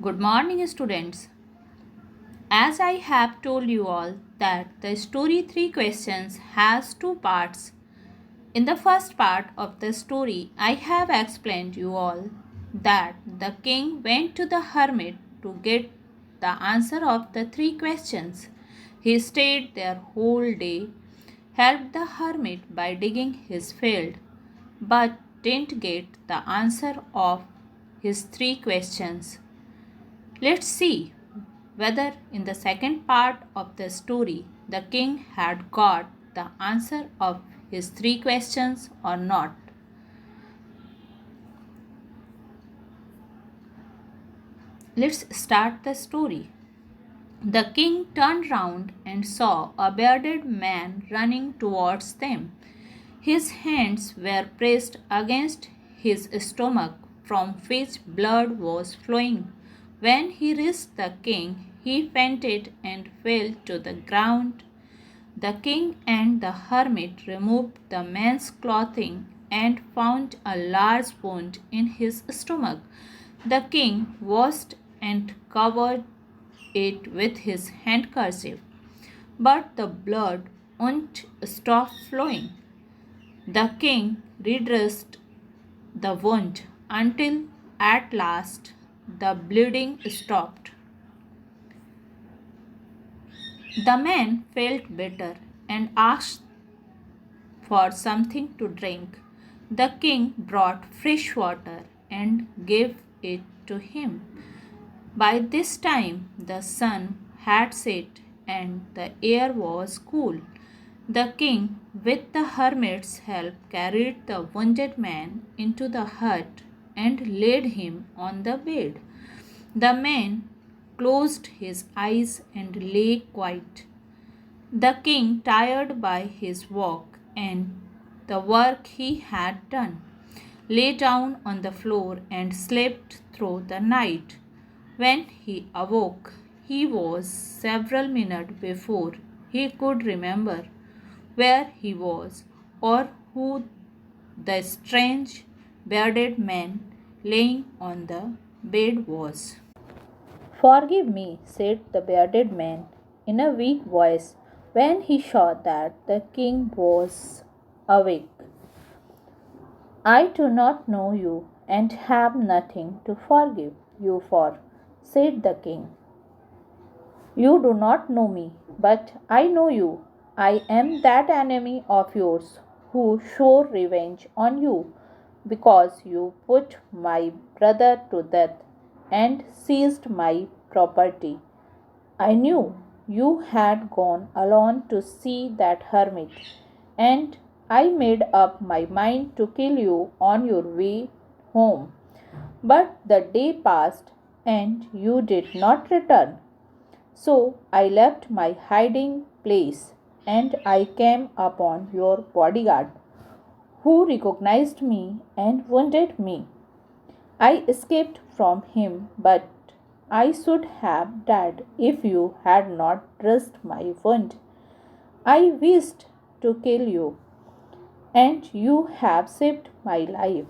Good morning, students. As I have told you all that the story 3 questions has two parts. In the first part of the story, I have explained you all that the king went to the hermit to get the answer of the three questions. He stayed there whole day, helped the hermit by digging his field, but didn't get the answer of his three questions. Let's see whether in the second part of the story the king had got the answer of his three questions or not. Let's start the story. The king turned round and saw a bearded man running towards them. His hands were pressed against his stomach, from which blood was flowing. When he reached the king, he fainted and fell to the ground. The king and the hermit removed the man's clothing and found a large wound in his stomach. The king washed and covered it with his handkerchief, but the blood wouldn't stop flowing. The king redressed the wound until at last the bleeding stopped. The man felt better and asked for something to drink. The king brought fresh water and gave it to him. By this time the sun had set and the air was cool. The king, with the hermit's help, carried the wounded man into the hut and laid him on the bed. The man closed his eyes and lay quiet. The king, tired by his walk and the work he had done, lay down on the floor and slept through the night. When he awoke, he was several minutes before he could remember where he was or who the strange bearded man laying on the bed was. Forgive me, said the bearded man in a weak voice when he saw that the king was awake. I do not know you and have nothing to forgive you for, said the king. You do not know me, but I know you. I am that enemy of yours who swore revenge on you because you put my brother to death and seized my property. I knew you had gone alone to see that hermit, and I made up my mind to kill you on your way home. But the day passed, and you did not return. So I left my hiding place, and I came upon your bodyguard, who recognized me and wounded me. I escaped from him, but I should have died if you had not dressed my wound. I wished to kill you, and you have saved my life.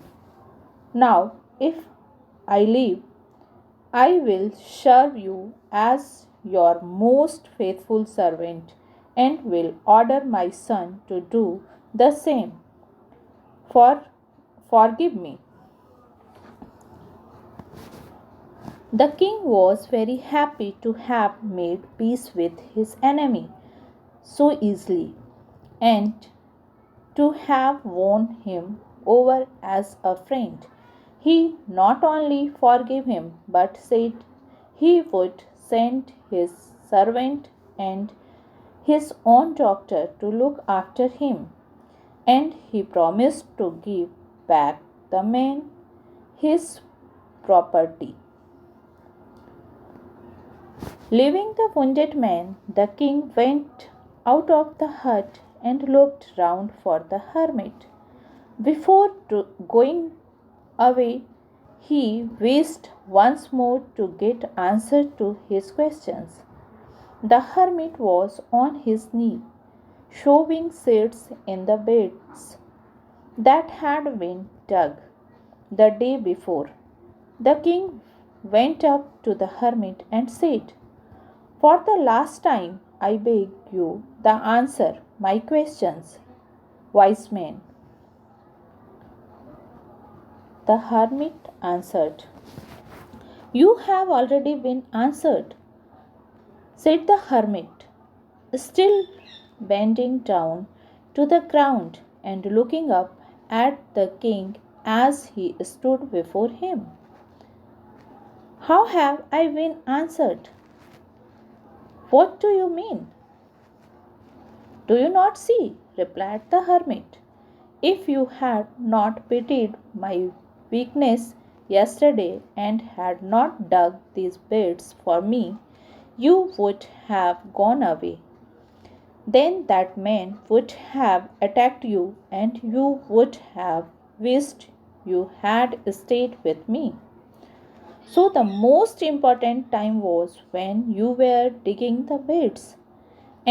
Now, if I live, I will serve you as your most faithful servant and will order my son to do the same. For forgive me. The king was very happy to have made peace with his enemy so easily and to have won him over as a friend. He not only forgave him but said he would send his servant and his own doctor to look after him, and he promised to give back the man his property. Leaving the wounded man, the king went out of the hut and looked round for the hermit. Before going away, he wished once more to get answer to his questions. The hermit was on his knee, shoving seeds in the beds that had been dug the day before. The king went up to the hermit and said, "For the last time, I beg you the answer my questions, wise man." The hermit answered, "You have already been answered," said the hermit, still bending down to the ground and looking up at the king as he stood before him. "How have I been answered? What do you mean?" "Do you not see?" replied the hermit. "If you had not pitied my weakness yesterday and had not dug these beds for me, you would have gone away. Then that man would have attacked you, and you would have wished you had stayed with me. So the most important time was when you were digging the beds,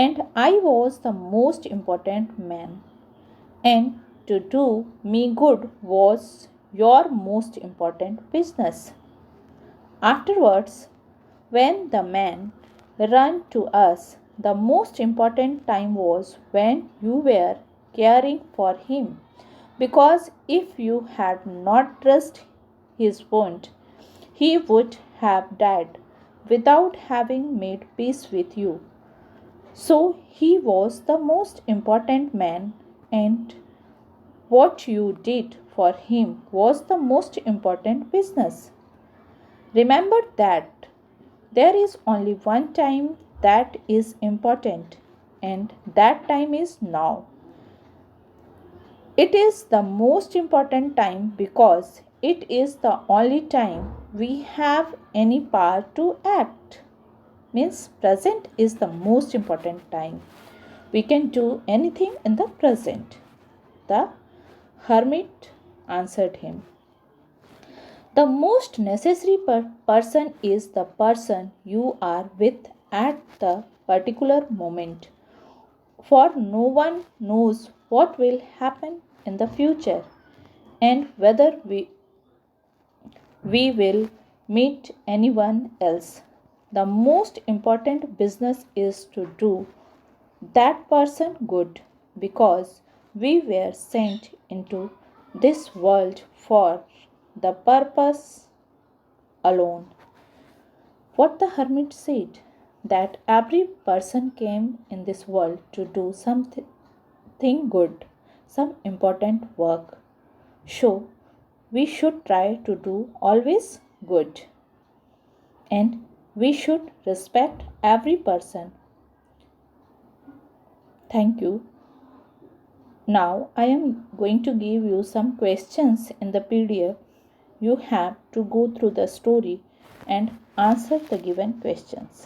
and I was the most important man. And to do me good was your most important business. Afterwards, when the man ran to us, the most important time was when you were caring for him, because if you had not dressed his wound, he would have died without having made peace with you. So he was the most important man, and what you did for him was the most important business. Remember that there is only one time that is important, and that time is now. It is the most important time because it is the only time we have any power to act. Means present is the most important time. We can do anything in the present. The hermit answered him, "The most necessary person is the person you are with at the particular moment, for no one knows what will happen in the future and whether we will meet anyone else. The most important business is to do that person good, because we were sent into this world for the purpose alone." What the hermit said, that every person came in this world to do something good, some important work. So we should try to do always good, and we should respect every person. Thank you. Now I am going to give you some questions in the PDF. You have to go through the story and answer the given questions.